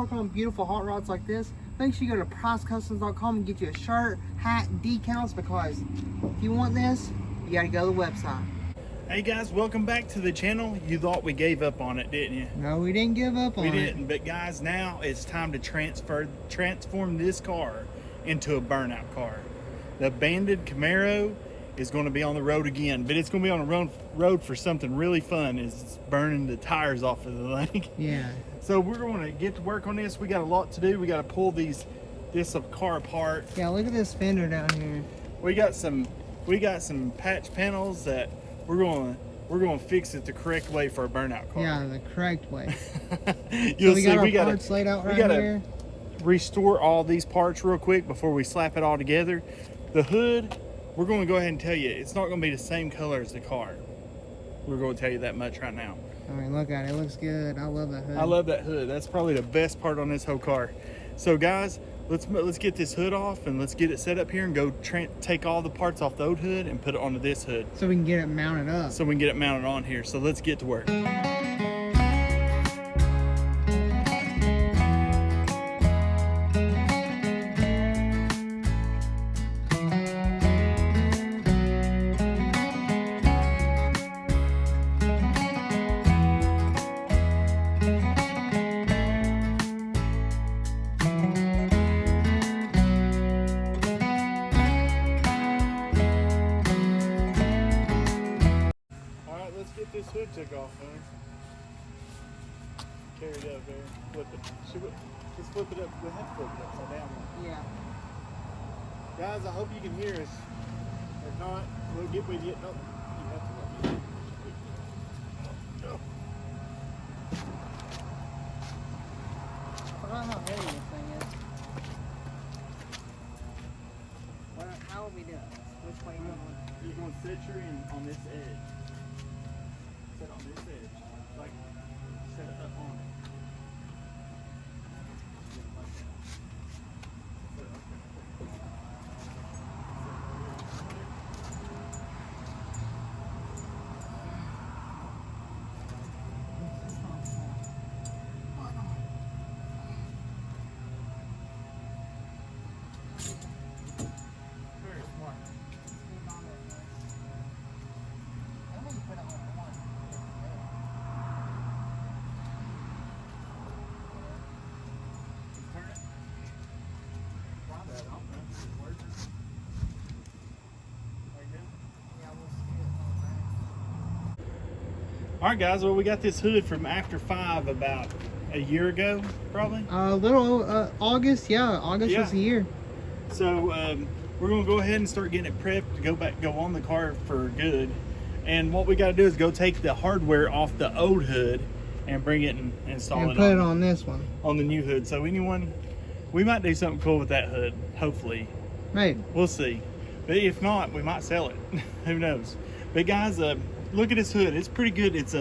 work on beautiful hot rods like this, make sure you go to pricecustoms.com and get you a shirt, hat, decals, because if you want this, you gotta go to the website. Hey guys, welcome back to the channel. You thought we gave up on it, didn't you? No, we didn't give up on it. We didn't, but guys, now it's time to transform this car into a burnout car. The abandoned Camaro is going to be on the road again, but it's going to be on the road for something really fun. Is burning the tires off of the thing. Yeah. So we're going to get to work on this. We got a lot to do. We got to pull this car apart. Yeah, look at this fender down here. We got some patch panels that we're going to fix it the correct way for a burnout car. Yeah, the correct way. You'll so see. We got our parts laid out right here. Restore all these parts real quick before we slap it all together. The hood, we're going to go ahead and tell you, it's not going to be the same color as the car. We're going to tell you that much right now. I mean, look at it. It looks good. I love that hood. I love that hood. That's probably the best part on this whole car. So guys, let's get this hood off and let's get it set up here and go take all the parts off the old hood and put it onto this hood. So we can get it mounted up. So we can get it mounted on here. So let's get to work. This hood took off, man. Carry it up there. Flip it. Just flip it up. We'll have to flip it upside down. Yeah. Guys, I hope you can hear us. If not, we'll get with you. Nope. You have to let me. Go. I don't know how heavy this thing is. How will we do it? Which way are you going? You're going to set your end on this edge. Set on this edge, like set it up on it. Like that. Set it up there. Very smart. All right, guys. Well, we got this hood from After 5 about a year ago, probably. A little August, yeah. August was a year. So we're gonna go ahead and start getting it prepped to go on the car for good. And what we got to do is go take the hardware off the old hood and bring it and install it. And put it on this one. On the new hood. So we might do something cool with that hood. Hopefully. Maybe. We'll see. But if not, we might sell it. Who knows? But guys, look at this hood. It's pretty good. It's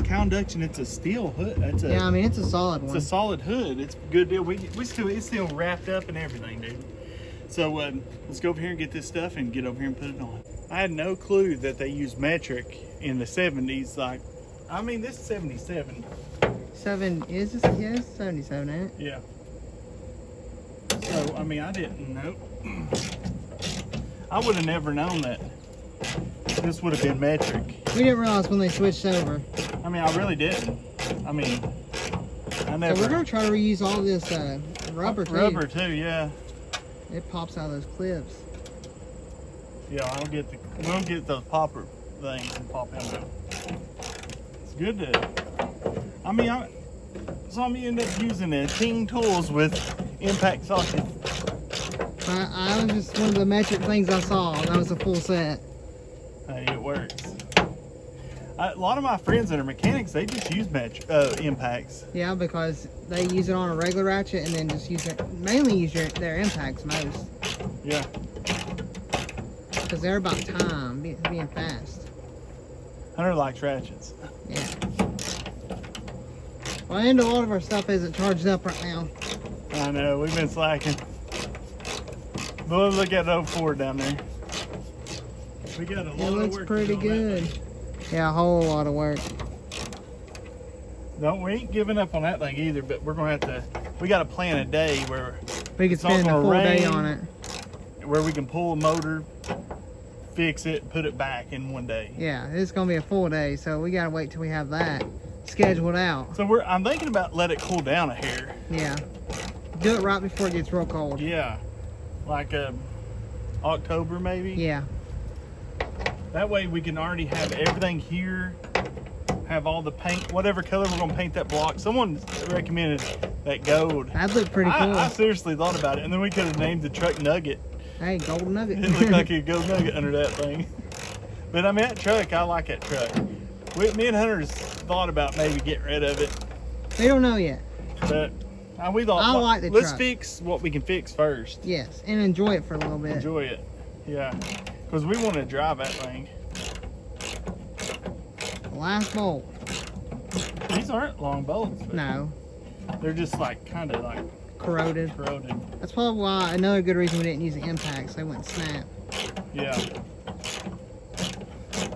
conduction. It's a steel hood. Yeah, I mean it's a solid one. It's a solid hood. It's a good deal. It's still wrapped up and everything, dude. So let's go over here and get this stuff and get over here and put it on. I had no clue that they used metric in the 70s. Like, I mean, this is 77. Is this? Yeah, it's 77, ain't it? Yeah. So I mean, I didn't know. I would have never known that this would have been metric. We didn't realize when they switched over. I mean, I really didn't. I mean, I never. So we're gonna try to reuse all this rubber too. Rubber too, yeah. It pops out of those clips. Yeah, we'll get the popper thing and pop them out. It's good to. I mean, some you end up using ting tools with impact sockets. I was just one of the metric things I saw. That was a full set. Hey, it works. A lot of my friends that are mechanics, they just use impacts. Yeah, because they use it on a regular ratchet and then just mainly use their impacts most. Yeah. Because they're about time, being fast. Hunter likes ratchets. Yeah. Well, and a lot of our stuff isn't charged up right now. I know, we've been slacking. But look at the old Ford down there. We got a lot of work. It looks pretty good. Yeah, a whole lot of work. No, we ain't giving up on that thing either, but we're gonna have to, we gotta plan a day where We could it's not spend a gonna full day rain, on it. where we can pull a motor, fix it, put it back in one day. Yeah, it's gonna be a full day, so we gotta wait till we have that scheduled out. So I'm thinking about let it cool down a hair. Yeah. Do it right before it gets real cold. Yeah, like October maybe. Yeah. That way we can already have everything here, have all the paint, whatever color we're gonna paint that block. Someone recommended that gold. That'd look pretty cool. I seriously thought about it, and then we could have named the truck Nugget. Hey, golden nugget. It looked like a gold nugget under that thing. But I mean, that truck, I like that truck. Me and Hunter's thought about maybe getting rid of it, We don't know yet. but we thought, I like the let's truck. fix what we can fix first. Yes, and enjoy it for a little bit. Enjoy it, yeah, because we want to drive that thing. Last bolt. These aren't long bolts, but No, they're just like kind of like corroded. corroded. That's probably why another good reason we didn't use the impacts. They wouldn't snap. Yeah.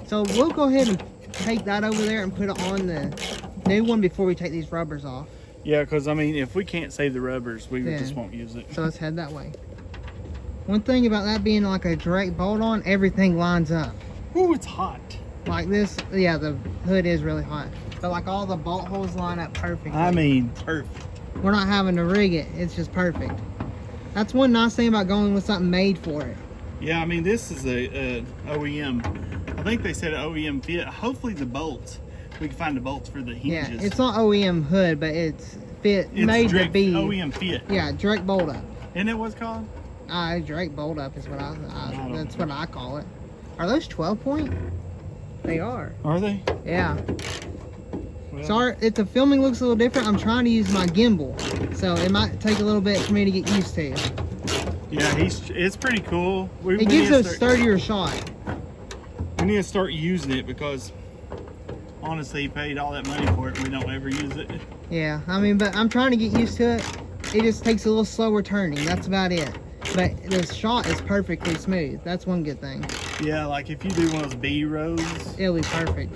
So we'll go ahead and take that over there and put it on the new one before we take these rubbers off. Yeah, because I mean, if we can't save the rubbers, we Yeah. just won't use it. So let's head that way. One thing about that being like a direct bolt on, everything lines up. Ooh, it's hot. Like this, yeah, the hood is really hot. But like all the bolt holes line up perfectly. I mean, perfect. We're not having to rig it. It's just perfect. That's one nice thing about going with something made for it. Yeah, I mean, this is a OEM. I think they said OEM fit. Hopefully the bolts, we can find the bolts for the hinges. Yeah, it's not OEM hood, but it's It's made to direct be. OEM fit. Yeah, direct bolt up. Isn't that what it's called? Direct bolt up is what don't that's what I call it. Are those 12 point? They are. Are they? Yeah. Well, Sorry if the filming looks a little different. I'm trying to use my gimbal, so it might take a little bit for me to get used to. Yeah, it's pretty cool. We It gives need a to sturdier shot. We need to start using it because honestly, he paid all that money for it and we don't ever use it. Yeah, I mean, but I'm trying to get used to it. It just takes a little slower turning. That's about it. But the shot is perfectly smooth. That's one good thing. Yeah, like if you do one of those B rows. It'll be perfect.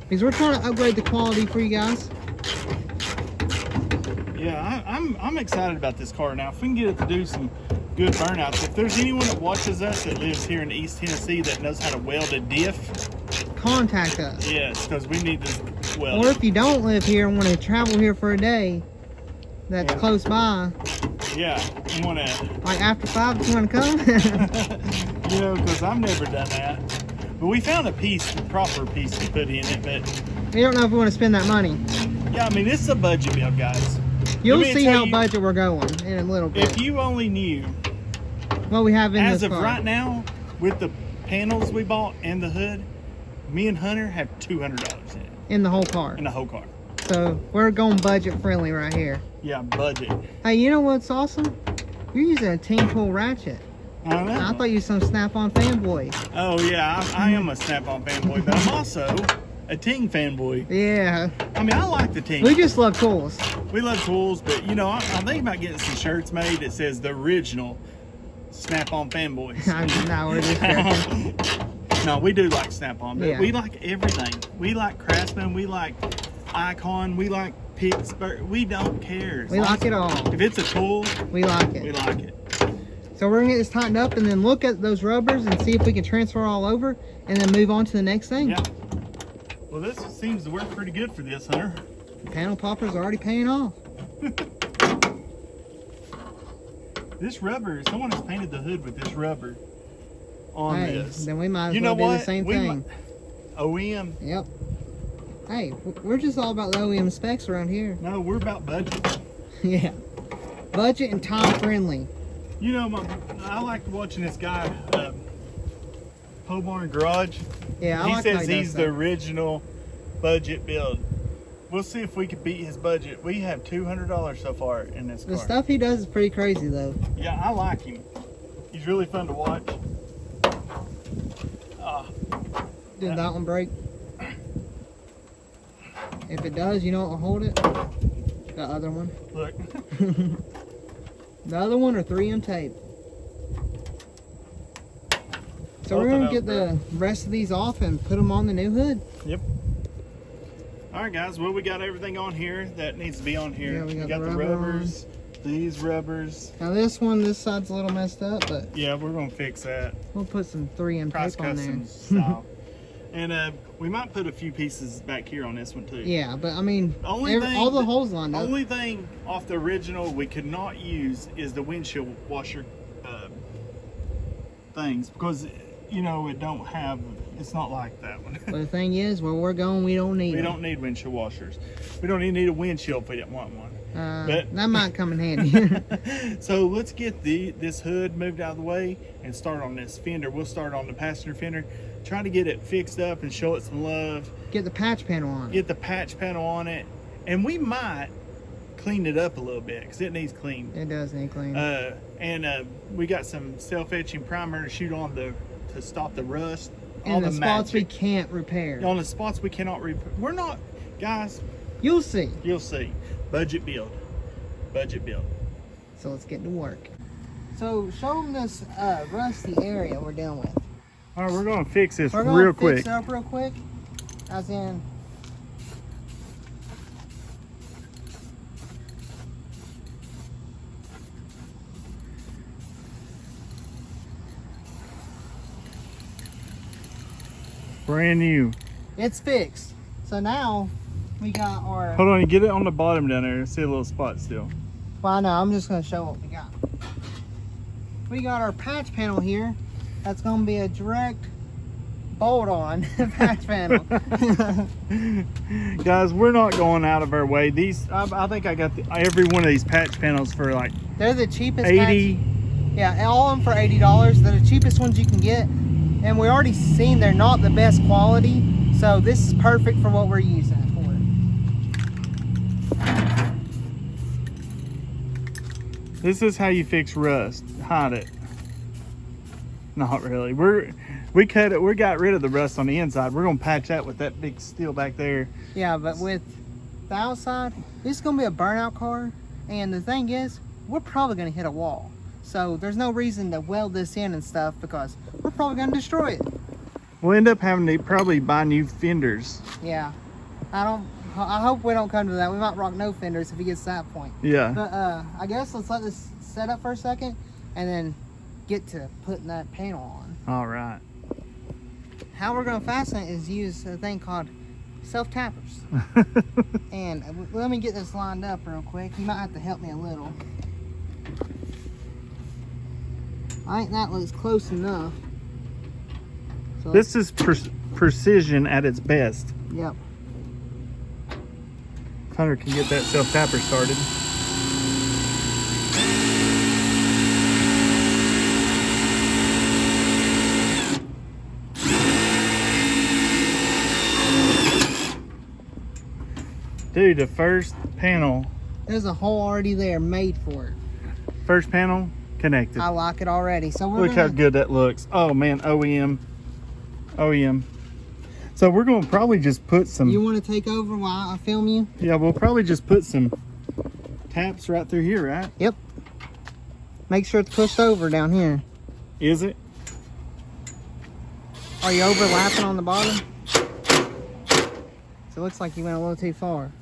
Because we're trying to upgrade the quality for you guys. Yeah, I'm excited about this car now. If we can get it to do some good burnouts. If there's anyone that watches us that lives here in East Tennessee that knows how to weld a diff, Contact us. yes, because we need to weld Or it. if you don't live here and want to travel here for a day, that's Yeah. close by, Yeah, you want to, like after 5, if you want to come. you know, because I've never done that. But we found a proper piece to put in it. But We don't know if we want to spend that money. yeah, I mean, this is a budget build, guys. You'll Let me see tell how you, budget we're going in a little bit. If you only knew, What we have in as this of car. right now, with the panels we bought and the hood, me and Hunter have $200 in it, In the whole car. in the whole car. So we're going budget friendly right here. Yeah, budget. Hey, you know what's awesome? You're using a team tool ratchet. I don't know. I thought you were some Snap-on fanboy. Oh yeah, I am a Snap-on fanboy, but I'm also a Ting fanboy. Yeah. I mean, I like the Ting. We just love tools. We love tools, but you know, I'm thinking about getting some shirts made that says the original Snap-on fanboys. No, we're just joking. No, we do like Snap-on, but Yeah. we like everything. We like Craftsman, we like Icon, we like Pittsburgh. We don't care. As We long like as- it all. If it's a tool, We like we it. like it. So we're gonna get this tightened up and then look at those rubbers and see if we can transfer all over and then move on to the next thing. Yeah. Well, this seems to work pretty good for this, Hunter. Panel popper's already paying off. This rubber, someone has painted the hood with this rubber on Hey, this. then we might as You well know do what? the same We thing. OEM. Yep. Hey, we're just all about the OEM specs around here. No, we're about budget. Yeah. Budget and time friendly. You know, I like watching this guy, Pole Barn Garage. Yeah, I He like how says he does he's the that. original budget build. We'll see if we can beat his budget. We have $200 so far in this car. The stuff he does is pretty crazy though. Yeah, I like him. He's really fun to watch. Did that one break? If it does, you know what will hold it? The other one. Look. The other one or 3M tape. So Both we're of gonna those get the rest of these off and put them on the new hood. Yep. All right, guys. Well, we got everything on here that needs to be on here. Yeah, we got the the rubber rubbers, these rubbers. Now this side's a little messed up, but Yeah, we're gonna fix that. we'll put some 3M Price tape on there. Customs style. And we might put a few pieces back here on this one too. Yeah, but I mean, all the holes lined up. Only thing off the original we could not use is the windshield washer things, because you know it's not like that one. But the thing is, where we're going, we don't need We them. don't need windshield washers. We don't even need a windshield if we didn't want one. But that might come in handy. so let's get this hood moved out of the way and start on this fender. We'll start on the passenger fender, try to get it fixed up and show it some love. Get the patch panel on. Get the patch panel on it, and we might clean it up a little bit because it needs clean. It does need clean. And we got some self-etching primer to shoot on to stop the rust. And the spots we can't repair. On the spots we cannot repair. We're not, guys. You'll see. You'll see. Budget build. Budget build. So let's get to work. So show them this rusty area we're dealing with. All right, we're going to fix this We're real going to quick. fix it up real quick. As in, Brand new. it's fixed. So now we got our. Hold on, you get it on the bottom down there. See a little spot still. Well, no, I'm just going to show what we got. We got our patch panel here. That's going to be a direct bolt-on patch panel. Guys, we're not going out of our way. These, I think I got every one of these patch panels for like They're the cheapest. 80. Yeah, all of them for $80. They're the cheapest ones you can get. And we already seen they're not the best quality. So this is perfect for what we're using it for. This is how you fix rust. Hide it. Not really. We cut it. We got rid of the rust on the inside. We're gonna patch that with that big steel back there. Yeah, but with the outside, this is gonna be a burnout car. And the thing is, we're probably gonna hit a wall. So there's no reason to weld this in and stuff because we're probably gonna destroy it. We'll end up having to probably buy new fenders. Yeah. I hope we don't come to that. We might rock no fenders if it gets to that point. Yeah. But I guess let's let this set up for a second and then get to putting that panel on. All right. How we're gonna fasten it is use a thing called self-tappers. And let me get this lined up real quick. You might have to help me a little. I think that looks close enough. So This is precision at its best. Yep. Hunter can get that self-tapper started. Dude, the first panel, There's a hole already there made for it. first panel connected. I like it already. So we're Look how gonna, good that looks. Oh man, OEM. OEM. So we're going to probably just put some, You want to take over while I film you? yeah, we'll probably just put some taps right through here, right? Yep. Make sure it's pushed over down here. Is it? Are you overlapping on the bottom? So it looks like you went a little too far.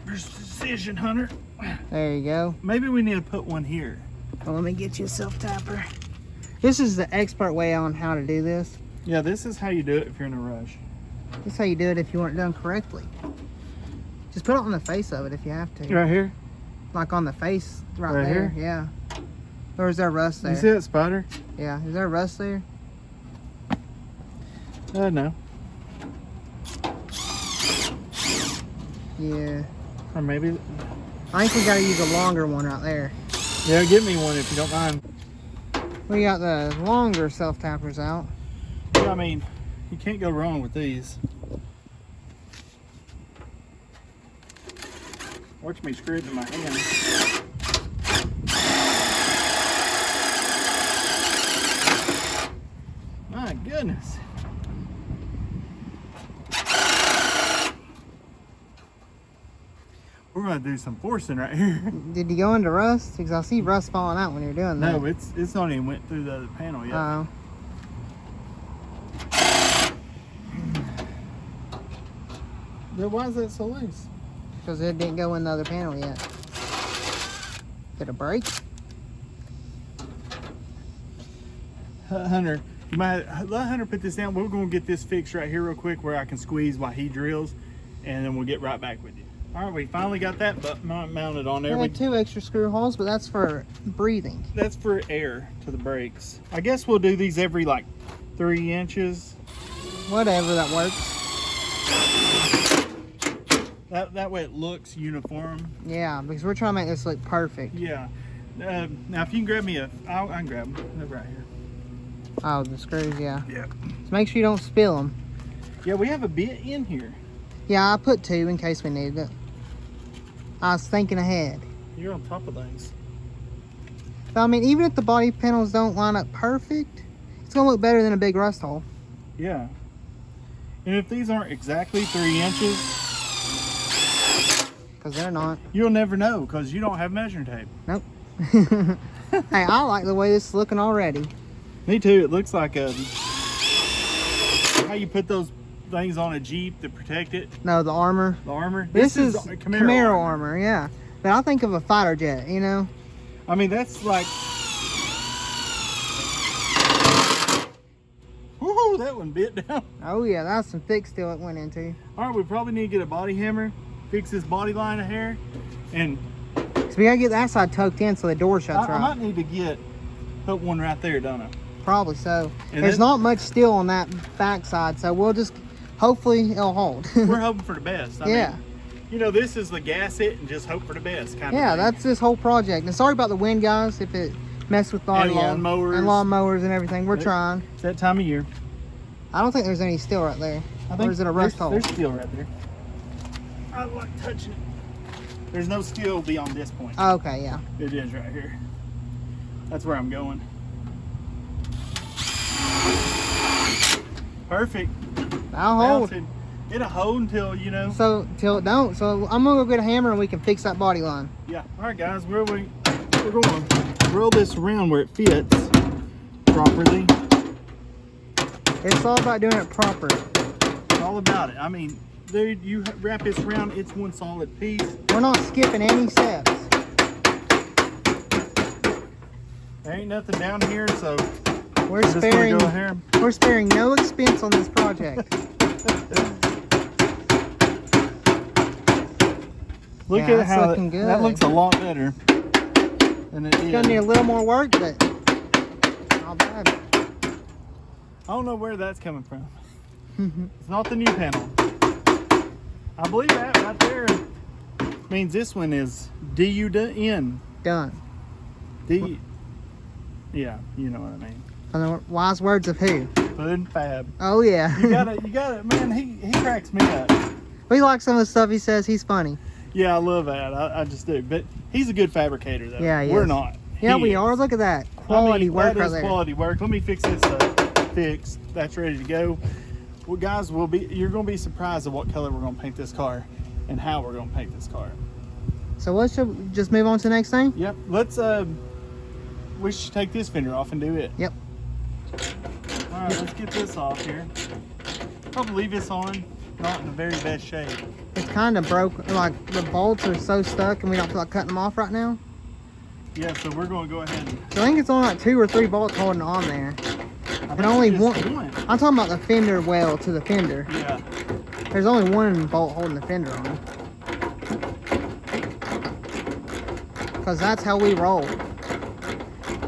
Precision, Hunter. There you go. Maybe we need to put one here. Well, let me get you a self-tapper. This is the expert way on how to do this. Yeah, this is how you do it if you're in a rush. This is how you do it if you want it done correctly. Just put it on the face of it if you have to. Right here? Like on the face right Right there. here? Yeah. Or is there rust there? You see that spider? Yeah. Is there rust there? No. Yeah. Or maybe. I think we gotta use a longer one right there. Yeah, give me one if you don't mind. We got the longer self-tappers out. Yeah, I mean, you can't go wrong with these. Watch me screw it in my hand. My goodness. We're gonna do some forcing right here. Did you go into rust? Because I see rust falling out when you're doing that. No, it's not even went through the other panel yet. Oh. Then why is that so loose? Because it didn't go in the other panel yet. Did it break? Hunter, you might let Hunter put this down. We're going to get this fixed right here real quick where I can squeeze while he drills, and then we'll get right back with you. All right, we finally got that mounted on there. We had 2 extra screw holes, but that's for breathing. That's for air to the brakes. I guess we'll do these every like 3 inches. Whatever, that works. That way it looks uniform. Yeah, because we're trying to make this look perfect. Yeah. Now if you can grab me I can grab them. They're right here. Oh, the screws, yeah. Yeah. So make sure you don't spill them. Yeah, we have a bit in here. Yeah, I put 2 in case we needed it. I was thinking ahead. You're on top of things. But I mean, even if the body panels don't line up perfect, it's gonna look better than a big rust hole. Yeah. And if these aren't exactly 3 inches, Because they're not. you'll never know because you don't have measuring tape. Nope. Hey, I like the way this is looking already. Me too. It looks like how you put those things on a Jeep to protect it. No, the armor. The armor. This is Camaro Camaro armor, yeah. But I think of a fighter jet, you know? I mean, that's like... Woohoo, that one bit down. Oh yeah, that's some thick steel it went into. All right, we probably need to get a body hammer, fix this body line of hair, and... So we gotta get that side tucked in so the door shuts I right. might need to put one right there, don't I? Probably so. And There's then- not much steel on that back side, so we'll just, hopefully it'll hold. We're hoping for the best. I Yeah. mean, you know, this is the gas it and just hope for the best kind Yeah, of thing. that's this whole project. And sorry about the wind, guys, if it messed with the And audio. lawnmowers. And lawnmowers and everything. We're It- trying. It's that time of year. I don't think there's any steel right there. I think Or is it a rust hole? There's steel right there. I like touching it. There's no steel beyond this point. Oh, okay, yeah. It is right here. That's where I'm going. Perfect. I'll hold. Mounted. It'll hold until, you know. So, till it don't. So, I'm gonna go get a hammer and we can fix that body line. Yeah. All right, guys. We're going to roll this around where it fits properly. It's all about doing it proper. It's all about it. I mean, dude, you wrap this around, it's one solid piece. We're not skipping any steps. There ain't nothing down here, so We're just gonna sparing, go here. we're sparing no expense on this project. Look Yeah, at that's how looking good. that looks a lot better than it It's gonna need did. a little more work, but not bad. I don't know where that's coming from. It's not the new panel. I believe that right there means this one is D-U-N. Done. D. Yeah, you know what I mean. And the wise words of who? Fun Fab. Oh yeah. You got it, man. He cracks me up. We like some of the stuff he says. He's funny. Yeah, I love that. I just do. But he's a good fabricator, though. Yeah, he We're is. not. Yeah, He we is. are. Look at that quality work that right is there. quality work. Let me fix this fixed. That's ready to go. Well, guys, you're going to be surprised at what color we're going to paint this car and how we're going to paint this car. So what should we just move on to the next thing? Yep. Let's we should take this fender off and do it. Yep. All right, let's get this off here. Probably leave this on. Not in the very best shape. It's kind of broke. Like the bolts are so stuck, and we don't feel like cutting them off right now. Yeah, so we're going to go ahead and. So I think it's only like 2 or 3 bolts holding on there. I And only think one. just I'm talking about the fender well to the fender. Yeah. There's only one bolt holding the fender on. Because that's how we roll.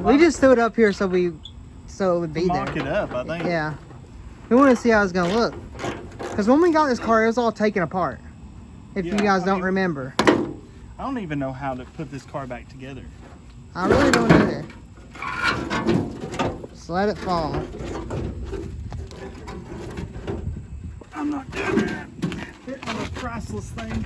We just threw it up here so it would be Mock there. it up, I think. Yeah. We wanted to see how it's gonna look. Because when we got this car, it was all taken apart. If you Yeah, guys I don't mean- remember. I don't even know how to put this car back together. I really don't either. Just let it fall. I'm not doing that. Hitting on a priceless thing.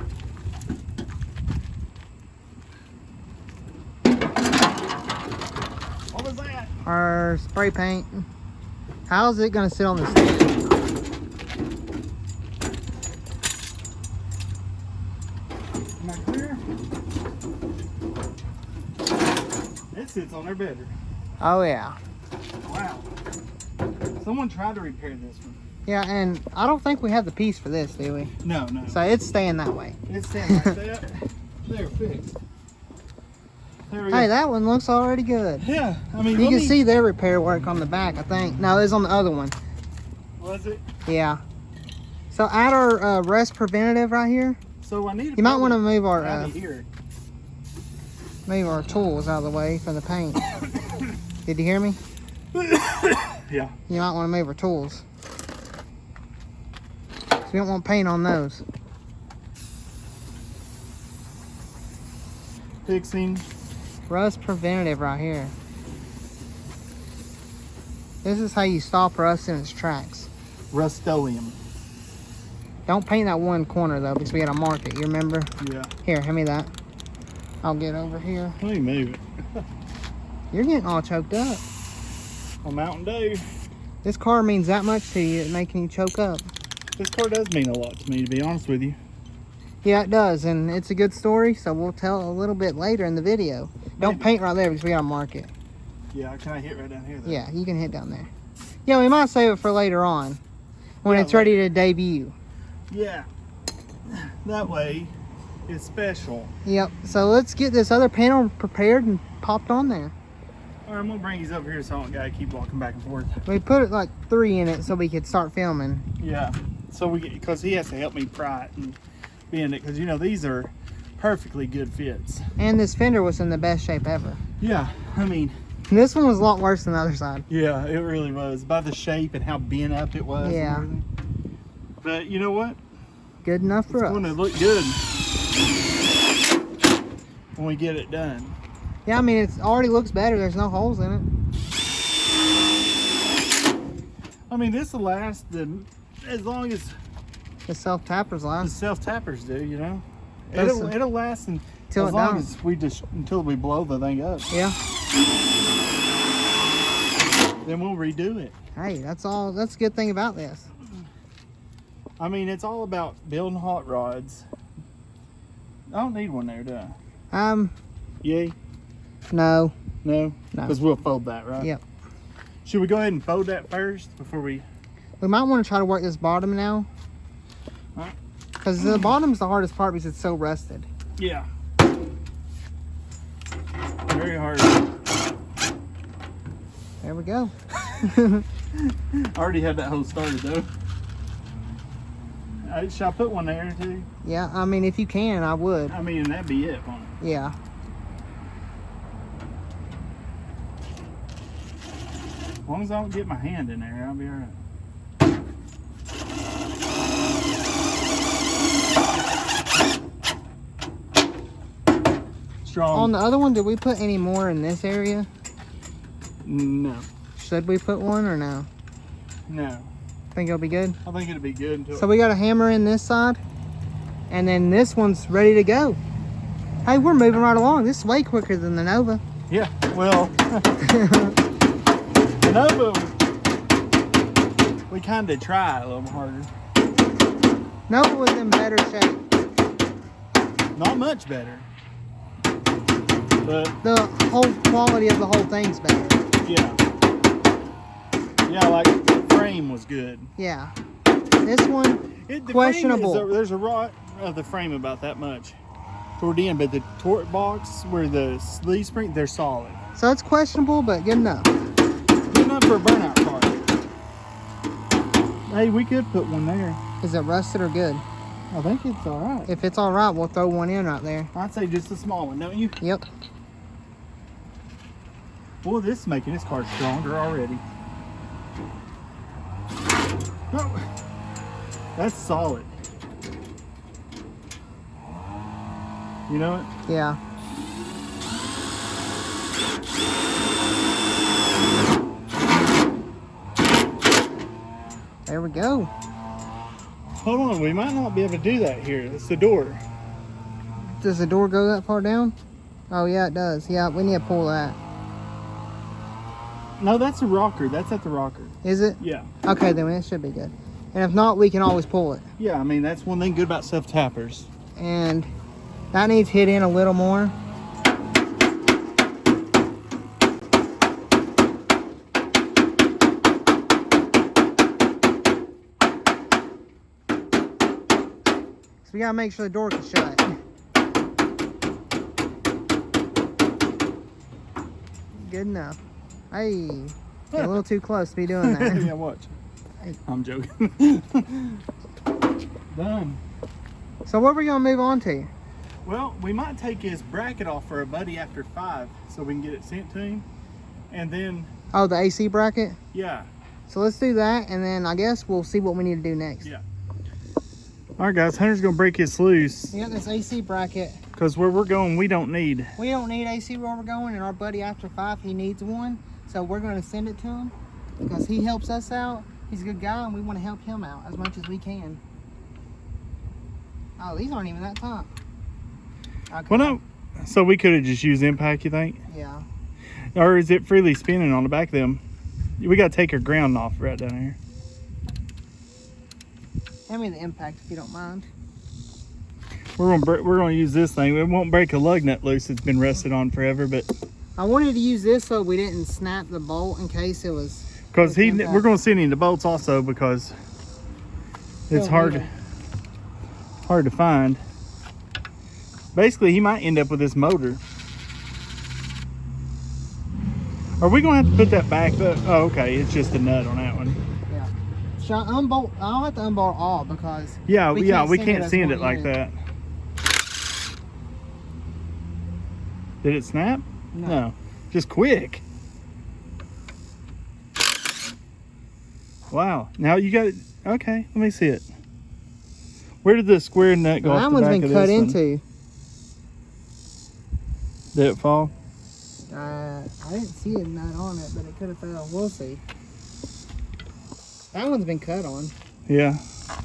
What was that? Our spray paint. How's it gonna sit on the stand? Am I clear? It sits on there better. Oh yeah. Wow. Someone tried to repair this one. Yeah, and I don't think we have the piece for this, do we? No. So it's staying that way. It's staying like that. They're fixed. There we go. Hey, that one looks already good. Yeah, I mean, You can see their repair work on the back, I think. No, it's on the other one. Was it? Yeah. So add our rust preventative right here. So I need. You might want to move our here. move our tools out of the way from the paint. Did you hear me? Yeah. You might want to move our tools. So we don't want paint on those. Fixing. Rust preventative right here. This is how you stop rust in its tracks. Rust-Oleum. Don't paint that one corner though, because we gotta mark it. You remember? Yeah. Here, hand me that. I'll get over here. Let me move it. You're getting all choked up. On Mountain Dew. This car means that much to you, it's making you choke up. This car does mean a lot to me, to be honest with you. Yeah, it does, and it's a good story, so we'll tell a little bit later in the video. Don't paint right there because we gotta mark it. Yeah, can I hit right down here though? Yeah, you can hit down there. Yeah, we might save it for later on when Yeah, it's ready to debut. Yeah. That way, it's special. Yep, so let's get this other panel prepared and popped on there. All right, I'm gonna bring these over here so I don't gotta keep walking back and forth. We put it like 3 in it so we could start filming. Yeah. So because he has to help me pry it and bend it, because you know these are perfectly good fits. And this fender was in the best shape ever. Yeah, I mean. This one was a lot worse than the other side. Yeah, it really was. By the shape and how bent up it was. Yeah. And everything. But you know what? Good enough for It's us. going to look good when we get it done. Yeah, I mean, it already looks better. There's no holes in it. I mean, this will last as long as The self-tappers the last. self-tappers do, you know? Does It'll last Till as it long don't. as until we blow the thing up. Yeah. Then we'll redo it. Hey, that's all. That's a good thing about this. I mean, it's all about building hot rods. I don't need one there, do I? Yay? No. No? No. Because we'll fold that, right? Yep. Should we go ahead and fold that first before we... We might want to try to work this bottom now. Huh? Because the bottom's the hardest part because it's so rusted. Yeah. Very hard. There we go. I already had that hole started though. Should I put one there too? Yeah, I mean, if you can, I would. I mean, that'd be it, won't it? Yeah. As long as I don't get my hand in there, I'll be alright. Strong. On the other one, did we put any more in this area? No. Should we put one or no? No. Think it'll be good? I think it'll be good until... So we got a hammer in this side, and then this one's ready to go. Hey, we're moving right along. This is way quicker than the Nova. Yeah, well... the Nova, we kind of try a little harder. Nova was in better shape. Not much better. But, The whole quality of the whole thing's better. yeah. Yeah, like the frame was good. Yeah. This one, The questionable. frame there's a rot of the frame about that much toward the end, but the torque box where the sleeve spring, they're solid. So it's questionable, but good enough. Good enough for a burnout car. Hey, we could put one there. Is it rusted or good? I think it's all right. If it's all right, we'll throw one in right there. I'd say just a small one, don't you? Yep. Boy, this is making this car stronger already. Oh, that's solid. You know it? Yeah. There we go. Hold on, we might not be able to do that here. It's the door. Does the door go that far down? Oh yeah, it does. Yeah, we need to pull that. No, that's a rocker. That's at the rocker. Is it? Yeah. Okay, then it should be good. And if not, we can always pull it. Yeah, I mean, that's one thing good about self-tappers. And that needs hit in a little more. We gotta make sure the door can shut. Good enough. Hey, you're a little too close to be doing that. Yeah, watch. I'm joking. Done. So what are we gonna move on to? Well, we might take his bracket off for a buddy after 5 so we can get it sent to him. And then, Oh, the AC bracket? yeah. So let's do that, and then I guess we'll see what we need to do next. Yeah. All right, guys, Hunter's gonna break this loose We got this AC bracket. because where we're going, we don't need. We don't need AC where we're going, and our buddy after 5, he needs one. So we're gonna send it to him because he helps us out. He's a good guy, and we want to help him out as much as we can. Oh, these aren't even that top. Okay. Well, no. So we could have just used impact, you think? Yeah. Or is it freely spinning on the back of them? We got to take our ground off right down here. Hand me the impact if you don't mind. We're gonna use this thing. It won't break a lug nut loose. It's been rusted on forever, but I wanted to use this so we didn't snap the bolt in case it was. because we're gonna send him the bolts also because it's hard to find. Basically, he might end up with this motor. Are we gonna have to put that back up? Oh, okay. It's just a nut on that one. Yeah. Should I unbolt? I'll have to unbolt all because. Yeah, we can't can't as send one it like unit. that. Did it snap? No. Just quick. Wow. Now you got it. Okay, let me see it. Where did the square nut go Well, off that the one's back been of cut this one? into. Did it fall? I didn't see a nut on it, but it could have fell. We'll see. That one's been cut on. Yeah.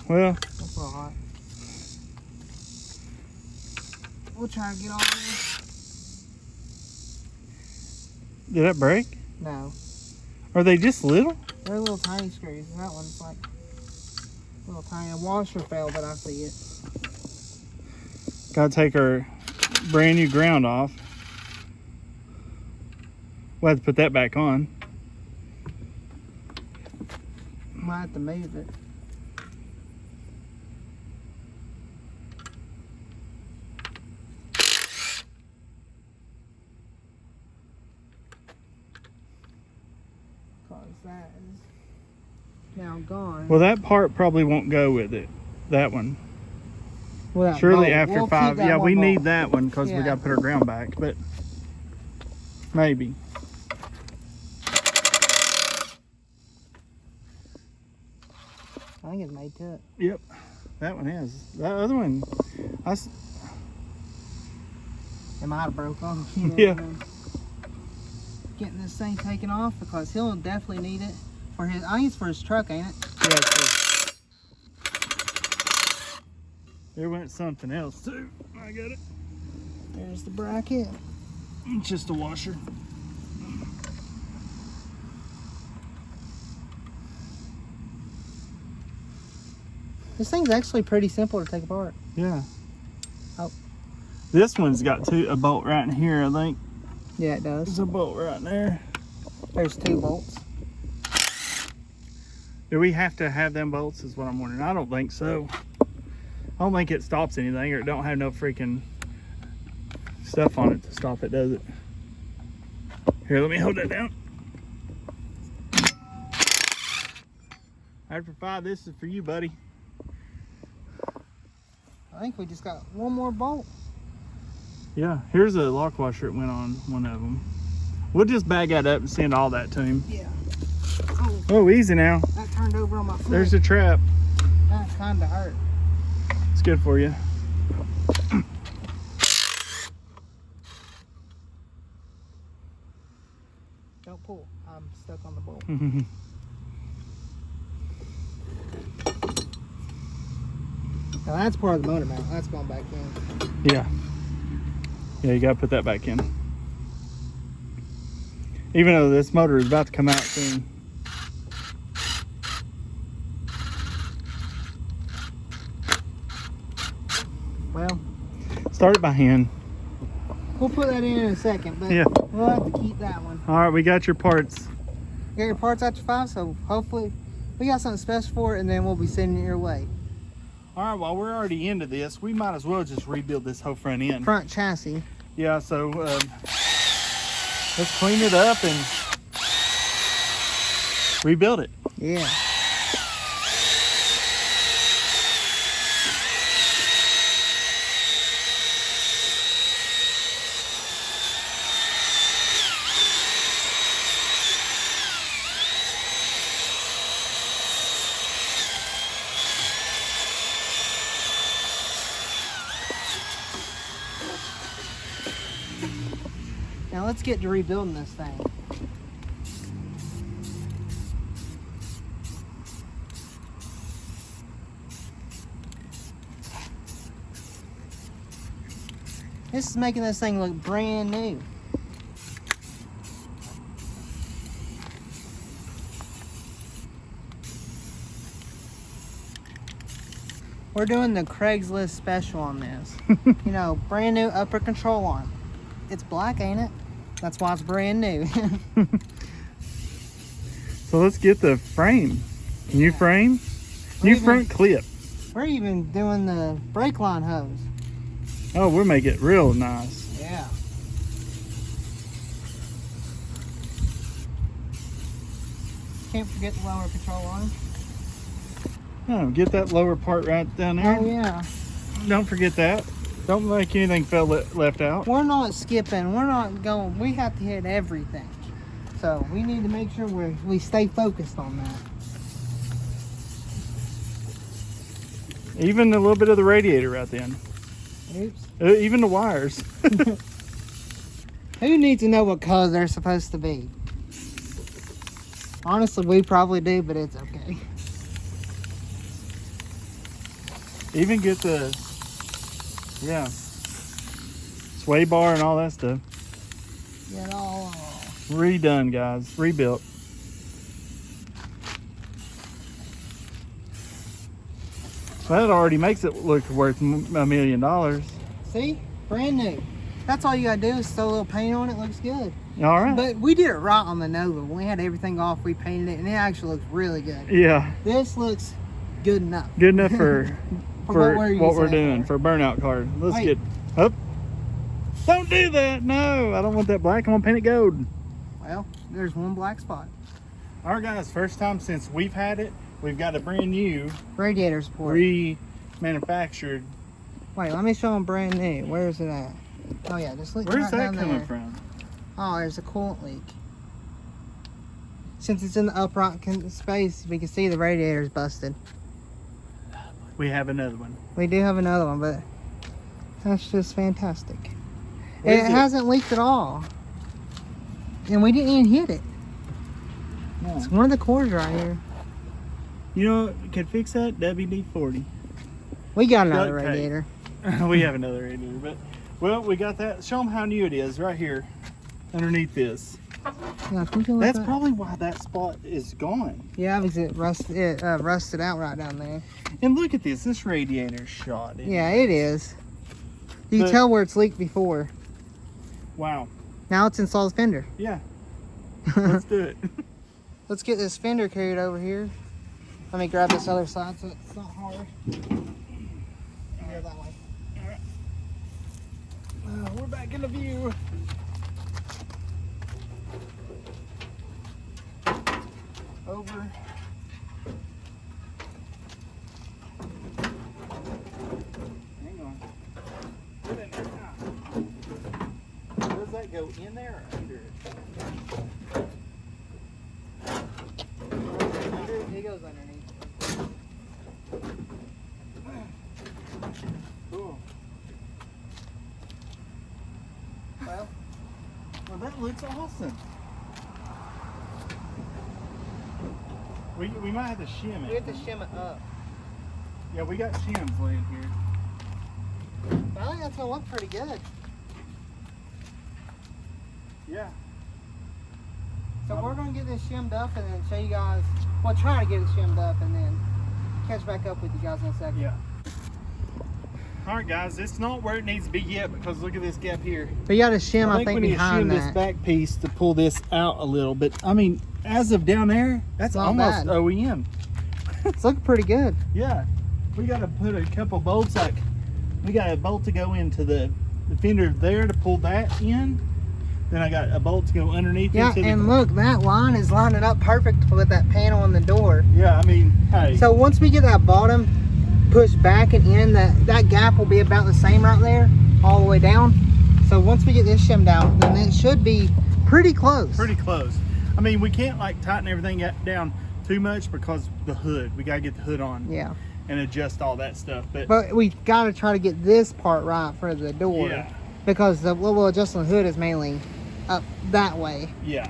Well, That's a little hot. We'll try to get all this. did that break? No. Are they just little? They're little tiny screws. And that one's like little tiny. A washer fell, but I see it. Gotta take our brand new ground off. We'll have to put that back on. Might have to move it. Cause that is now gone. Well, that part probably won't go with it. That one. Well, that Surely bolt. after We'll keep 5. that Yeah, one we bolt. need that one because we Yeah. got to put our ground back. But maybe. I think it's made to it. Yep. That one is. That other one. It might have broke off. Yeah. Getting this thing taken off because he'll definitely need it for his. I think it's for his truck, ain't it? Yeah, there went something else too. I got it. There's the bracket. It's just a washer. This thing's actually pretty simple to take apart. Yeah. Oh. This one's got a bolt right in here, I think. Yeah, it does. There's a bolt right in there. There's 2 bolts. Do we have to have them bolts is what I'm wondering. I don't think so. I don't think it stops anything or it don't have no freaking stuff on it to stop it, does it? Here, let me hold that down. After 5, this is for you, buddy. I think we just got one more bolt. Yeah, here's a lock washer that went on one of them. We'll just bag that up and send all that to him. Yeah. Oh, easy now. That turned over on my foot. There's a trap. That kind of hurt. It's good for you. Don't pull. I'm stuck on the bolt. Now that's part of the motor mount. That's going back in. Yeah. Yeah, you gotta put that back in. Even though this motor is about to come out soon. Well, Start it by hand. we'll put that in a second, but Yeah. we'll have to keep that one. All right, we got your parts. Get your parts after 5, so hopefully we got something special for it, and then we'll be sending it your way. All right, while we're already into this, we might as well just rebuild this whole front end. Front chassis. Yeah, so let's clean it up and rebuild it. Yeah. Now let's get to rebuilding this thing. This is making this thing look brand new. We're doing the Craigslist special on this. You know, brand new upper control arm. It's black, ain't it? That's why it's brand new. So let's get the frame. New frame, new front clip. We're even doing the brake line hose. Oh, we'll make it real nice. Yeah. Can't forget the lower control arm. Oh, get that lower part right down there. Oh yeah. Don't forget that. Don't make anything left out. We're not skipping. We're not going. We have to hit everything. So we need to make sure we stay focused on that. Even a little bit of the radiator right then. Oops. Even the wires. Who needs to know what color they're supposed to be? Honestly, we probably do, but it's okay. Even get the, yeah, sway bar and all that stuff. Get it all Redone, guys. Rebuilt. So that already makes it look worth $1 million. See? Brand new. That's all you gotta do is throw a little paint on it. Looks good. All right. But we did it right on the Nova. When we had everything off, we painted it, and it actually looks really good. Yeah. This looks good enough. Good enough for For what we're doing for burnout car. Let's Wait. get up. Don't do that. No, I don't want that black. I want to paint it gold. Well, there's one black spot. All right, guys. First time since we've had it, we've got a brand new Radiator support. remanufactured. Wait, let me show them brand new. Where is it at? Oh yeah, just look Where's right that down coming there. from? Oh, there's a coolant leak. Since it's in the upright space, we can see the radiator's busted. We have another one. We do have another one, but that's just fantastic. What And is it it? hasn't leaked at all. And we didn't even hit it. No. It's one of the cores right here. You know what could fix that? WD-40. We got another Duct tape. radiator. We have another radiator, but well, we got that. Show them how new it is right here, underneath this. Yeah, I think it was That's that. probably why that spot is gone. Yeah, because it rusted out right down there. And look at this. This radiator's shot. isn't Yeah, it? it is. You can But- tell where it's leaked before. Wow. Now it's installed the fender. Yeah. Let's do it. Let's get this fender carried over here. Let me grab this other side so it's not hard. Go that way. We're back in the view. Over. Hang on. Put it in there now. Does that go in there or under it? It goes underneath. Cool. Well, Well, that looks awesome. We might have to shim we it. have to shim it up. Yeah, we got shims laying here. But I think that's gonna look pretty good. Yeah. So we're gonna get this shimmed up and then show you guys. Well, try to get it shimmed up and then catch back up with you guys in a second. Yeah. All right, guys, it's not where it needs to be yet because look at this gap here. But you gotta shim, I think we need to behind shim this that. back piece to pull this out a little bit. I mean, as of down there, that's Not almost bad. OEM. It's looking pretty good. Yeah. we gotta put a couple bolts, like we got a bolt to go into the fender there to pull that in. Then I got a bolt to go underneath. Yeah, and look, that line is lining up perfect with that panel on the door. Yeah, I mean, hey. So once we get that bottom pushed back and in, that gap will be about the same right there, all the way down. So once we get this shimmed out, then it should be pretty close. Pretty close. I mean, we can't like tighten everything down too much because the hood. We gotta get the hood on. Yeah. And adjust all that stuff. But we gotta try to get this part right for the door. Yeah. Because the what we'll adjust on the hood is mainly up that way. Yeah.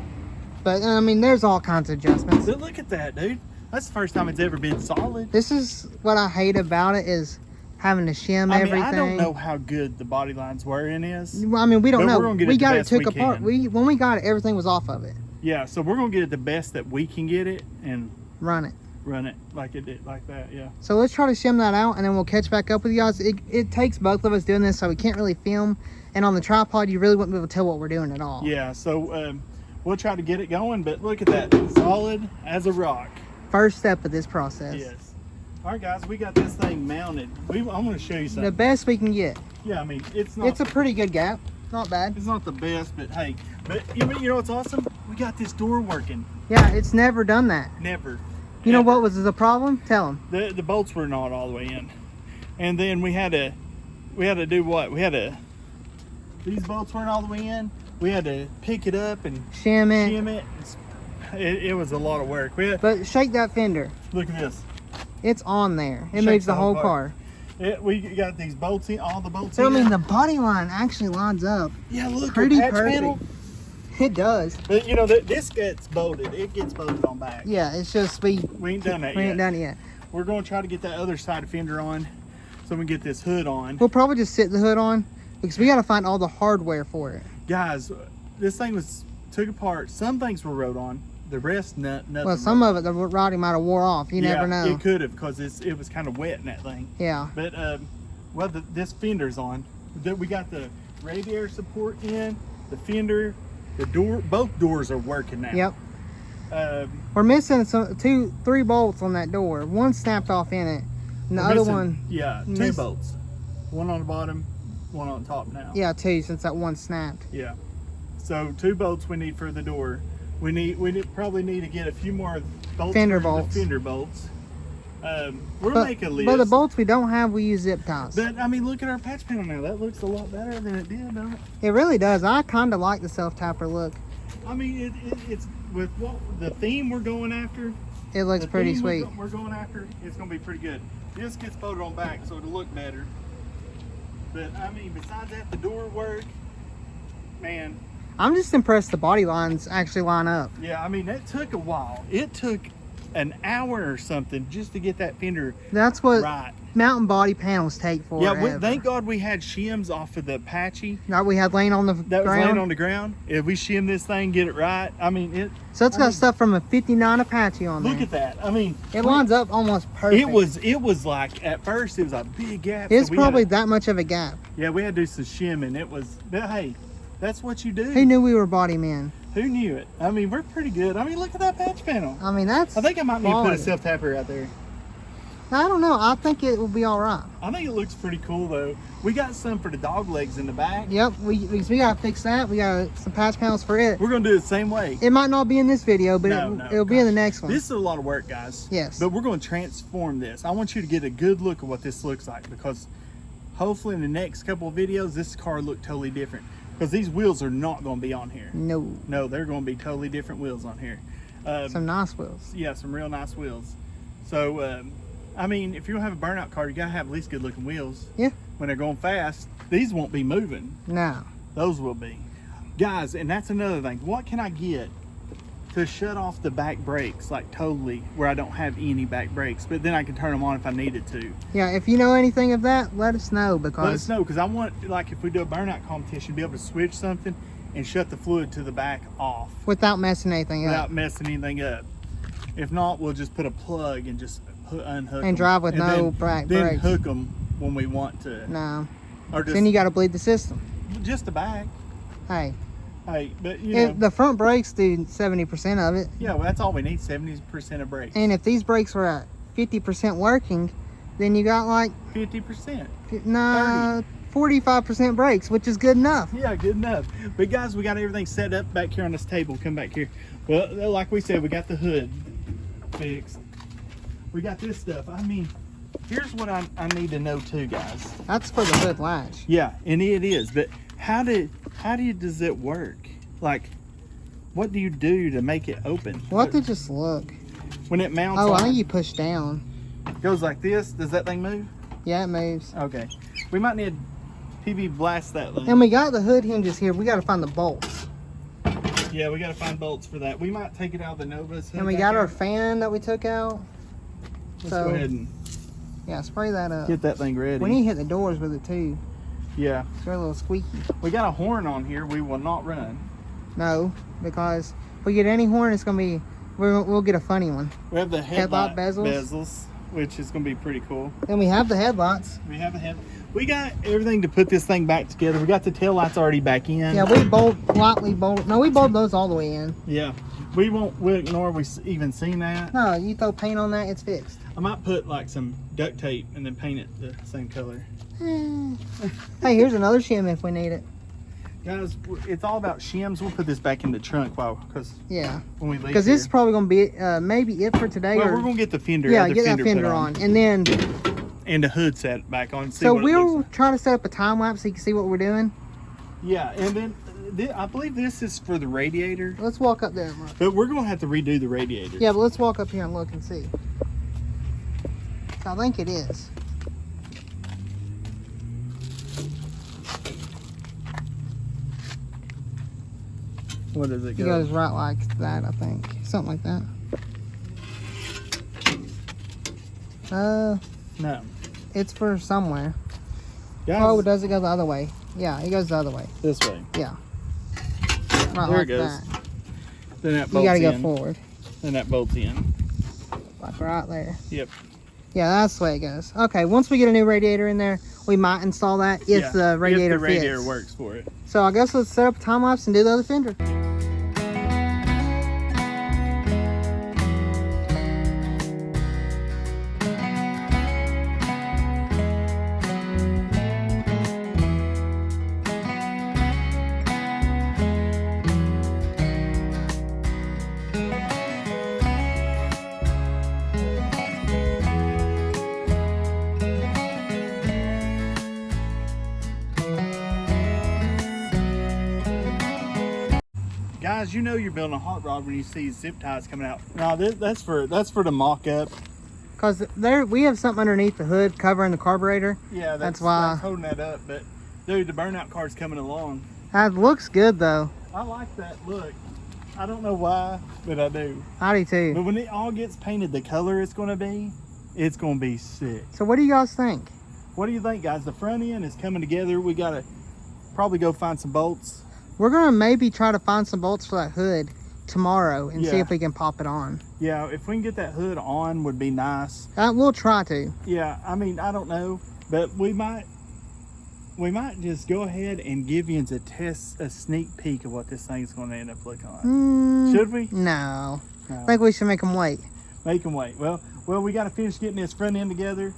But I mean, there's all kinds of adjustments. But look at that, dude. That's the first time it's ever been solid. This is what I hate about it, is having to shim everything. I don't know how good the body lines wearing is. Well, I mean, we don't know. We got it took apart. Can. When we got it, everything was off of it. Yeah, so we're gonna get it the best that we can get it and run it like it did, like that. Yeah. So let's try to shim that out, and then we'll catch back up with you guys. It takes both of us doing this, so we can't really film. And on the tripod, you really wouldn't be able to tell what we're doing at all. Yeah. So we'll try to get it going. But look at that, solid as a rock. First step of this process. Yes. All right, guys, we got this thing mounted. I'm going to show you something. The best we can get. Yeah, I mean, it's not. It's a pretty good gap. Not bad. It's not the best, but hey, you know what's awesome? We got this door working. Yeah, it's never done that. Never. You know what was the problem? Tell them. The bolts were not all the way in, and then we had to do what? These bolts weren't all the way in. We had to pick it up and shim it. It was a lot of work. But shake that fender. Look at this. It's on there. It moves the whole car. We got these bolts in, all the bolts so, in. I mean, the body line actually lines up. Yeah, look, pretty patch perfect. panel. It does. But you know, this gets bolted. It gets bolted on back. Yeah, it's just we ain't done that yet. We ain't done it yet. We're going to try to get that other side fender on so we can get this hood on. We'll probably just sit the hood on because we got to find all the hardware for it. Guys, this thing was took apart. Some things were wrote on. The rest, nothing. Well, some of it, the writing might have wore off. You never know. It could have, because it was kind of wet in that thing. Yeah. But well, this fender's on. We got the radiator support in, the fender, the door. Both doors are working now. Yep. We're missing three bolts on that door. One snapped off in it, and the other one. Yeah, two bolts. One on the bottom, one on top now. Yeah, two, since that one snapped. Yeah. So 2 bolts we need for the door. We probably need to get a few more bolts. Fender bolts. We'll make a list. But the bolts we don't have, we use zip ties. But I mean, look at our patch panel now. That looks a lot better than it did, don't it? It really does. I kind of like the self-tapper look. I mean, it's with what the theme we're going after. It looks pretty sweet. We're going after. It's going to be pretty good. This gets bolted on back, so it'll look better. But I mean, besides that, the door work, man. I'm just impressed the body lines actually line up. Yeah, I mean, that took a while. It took an hour or something just to get that fender. That's what right. Mountain body panels take forever. Yeah, thank God we had shims off of the Apache. That we had laying on the ground. That was laying on the ground. If we shim this thing, get it right. I mean, it. So it's got stuff from a '59 Apache on there. Look at that. I mean, it lines up almost perfect. It was like, at first it was a big gap. It's probably that much of a gap. Yeah, we had to do some shimming. It was, but hey, that's what you do. Who knew we were body men? Who knew it? I mean, we're pretty good. I mean, look at that patch panel. I mean, that's. I think I might need to put a self-tapper out there. I don't know. I think it will be all right. I think it looks pretty cool, though. We got some for the dog legs in the back. Yep, we got to fix that. We got some patch panels for it. We're going to do it the same way. It might not be in this video, but it'll be in the next one. This is a lot of work, guys. Yes. But we're going to transform this. I want you to get a good look at what this looks like, because hopefully in the next couple of videos, this car will look totally different. Because these wheels are not going to be on here. No. No, they're going to be totally different wheels on here. Some nice wheels. Yeah, some real nice wheels. So, I mean, if you're going to have a burnout car, you got to have at least good looking wheels. Yeah. When they're going fast, these won't be moving. No. Those will be. Guys, and that's another thing. What can I get to shut off the back brakes, like totally, where I don't have any back brakes, but then I can turn them on if I needed to? Yeah, if you know anything of that, let us know, because... Let us know, because I want, like, if we do a burnout competition, be able to switch something and shut the fluid to the back off. Without messing anything up. Without messing anything up. If not, we'll just put a plug and just unhook and drive with no back brakes. Then hook them when we want to. No. Or just, then you got to bleed the system. Just the back. Hey, but you know, the front brakes do 70% of it. Yeah, well, that's all we need, 70% of brakes. And if these brakes were at 50% working, then you got like 50%. 45% brakes, which is good enough. Yeah, good enough. But guys, we got everything set up back here on this table. Come back here. Well, like we said, we got the hood fixed. We got this stuff. I mean, here's what I need to know too, guys. That's for the hood latch. Yeah, and it is. But does it work? Like, what do you do to make it open? We'll have to just look. When it mounts Oh, on, I think you push down. goes like this. Does that thing move? Yeah, it moves. Okay. We might need PV blast that thing. And we got the hood hinges here. We got to find the bolts. Yeah, we got to find bolts for that. We might take it out of the Nova's hood And we back got here. our fan that we took out. Let's So, go ahead and yeah, spray that up. get that thing ready. We need to hit the doors with it too. Yeah. It's got a little squeaky. We got a horn on here. We will not run. No, because if we get any horn, it's going to be, we'll get a funny one. We have the Headlight headlight bezels. bezels, which is going to be pretty cool. And we have the headlights. We have the head. We got everything to put this thing back together. We got the tail lights already back in. Yeah, we lightly bolt. No, we bolt those all the way in. Yeah. We'll ignore we even seen that. No, you throw paint on that, it's fixed. I might put like some duct tape and then paint it the same color. Hey, here's another shim if we need it. Guys, it's all about shims. We'll put this back in the trunk because Yeah, when we leave because this is here. probably going to be maybe it for today. Well, or, we're gonna get the fender. yeah, other get that fender put on. And then, and the hood set back on. See so what it looks we'll like. try to set up a time lapse so you can see what we're doing. Yeah, and then I believe this is for the radiator, Let's walk up there and look. but we're gonna have to redo the radiator. Yeah, but let's walk up here and look and see. I think it is. What does it It go? goes right like that, I think. Something like that. No. It's for somewhere. Guys, Oh, does it go the other way? Yeah, it goes the other way. this way. Yeah. Right There like it goes. that. Then that You bolts gotta go in. forward. Then that bolts in. Like right there. Yep. Yeah, that's the way it goes. Okay, once we get a new radiator in there, we might install that if Yeah, the radiator if the radiator fits. works for it. So I guess let's set up a time lapse and do the other fender. Guys, you know you're building a hot rod when you see zip ties coming out. No, that's for the mock-up. Because there we have something underneath the hood covering the carburetor. Yeah, That's why. that's holding that up. But dude, the burnout car's coming along. That looks good though. I like that look. I don't know why, but I do. I do too. But when it all gets painted the color it's going to be sick. So what do you guys think? What do you think, guys? The front end is coming together. We got to probably go find some bolts. We're gonna maybe try to find some bolts for that hood tomorrow and see Yeah. if we can pop it on. Yeah, if we can get that hood on would be nice. We'll try to. Yeah, I mean, I don't know, but we might just go ahead and give you a sneak peek of what this thing's going to end up looking like. Should we? No. No. I think we should make them wait. Make them wait. Well, we got to finish getting this front end together.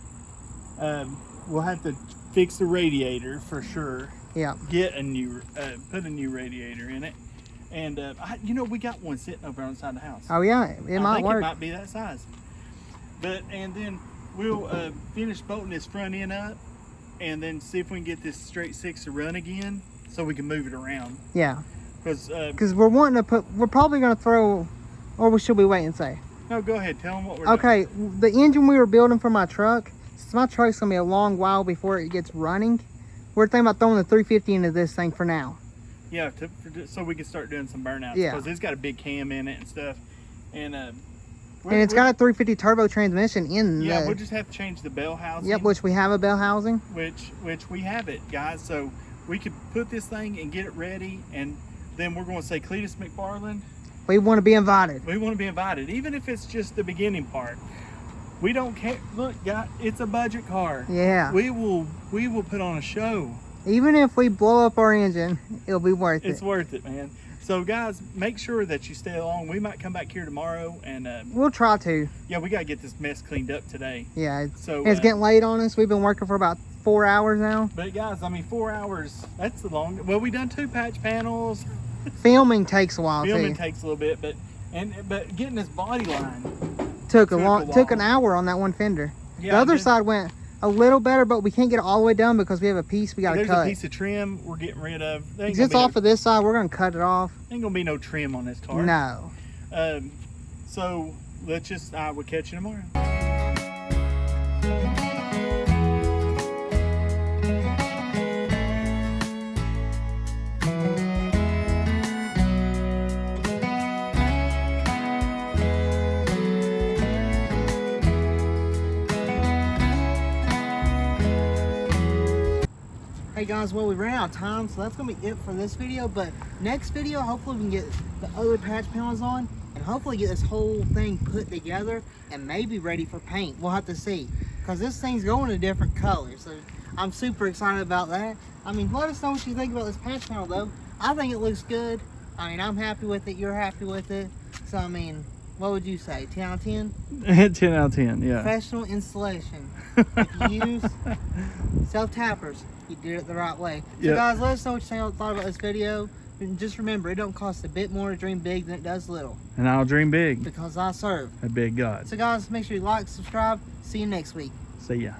We'll have to fix the radiator for sure. Yeah. Get a new, put a new radiator in it, and we got one sitting over on the side of the house. Oh yeah, it I might think work. it might be that size. And then we'll finish bolting this front end up, and then see if we can get this straight six to run again, so we can move it around. Yeah. Because we're wanting to put. We're probably gonna throw, or should we wait and say? no, go ahead. Tell them what we're doing. Okay, the engine we were building for my truck. Since my truck's gonna be a long while before it gets running, we're thinking about throwing the 350 into this thing for now. Yeah, so we can start doing some burnouts. Yeah. Because it's got a big cam in it and stuff, and And it's got a 350 turbo transmission in yeah. the. We'll just have to change the bell housing. Yep, which we have a bell housing. Which we have it, guys. So we could put this thing and get it ready, and then we're going to say Cletus McFarland. We want to be invited. We want to be invited, even if it's just the beginning part. We don't care. Look, guys, it's a budget car. Yeah. We will put on a show. Even if we blow up our engine, it'll be worth It's it. worth it, man. So guys, make sure that you stay along. We might come back here tomorrow and We'll try to. yeah, we gotta get this mess cleaned up today. Yeah. So It's getting late on us. We've been working for about 4 hours now. but guys, I mean 4 hours, that's the long. Well, we done 2 patch panels. Filming takes a while Filming too. takes a little bit, but getting this body line Took while. an hour on that one fender. Yeah, the other then- side went a little better, but we can't get it all the way done because we have a piece we got to There's cut. a piece of trim we're getting rid of. There ain't Just gonna be off of this side, we're gonna cut it off. ain't gonna be no trim on this car. No. So let's just we'll catch you tomorrow. Hey guys, well we ran out of time, so that's gonna be it for this video. But next video, hopefully we can get the other patch panels on and hopefully get this whole thing put together and maybe ready for paint. We'll have to see, because this thing's going a different color, so I'm super excited about that. I mean, let us know what you think about this patch panel though. I think it looks good. I mean, I'm happy with it, you're happy with it. So I mean, what would you say, 10 out of 10? 10 out of 10, yeah. Professional installation. If you use self-tappers, you did it the right way. So Yep. guys, let us know what you thought about this video. And just remember, it don't cost a bit more to dream big than it does little. And I'll dream big. Because I serve. A big God. So guys, make sure you like, subscribe. See you next week. See ya.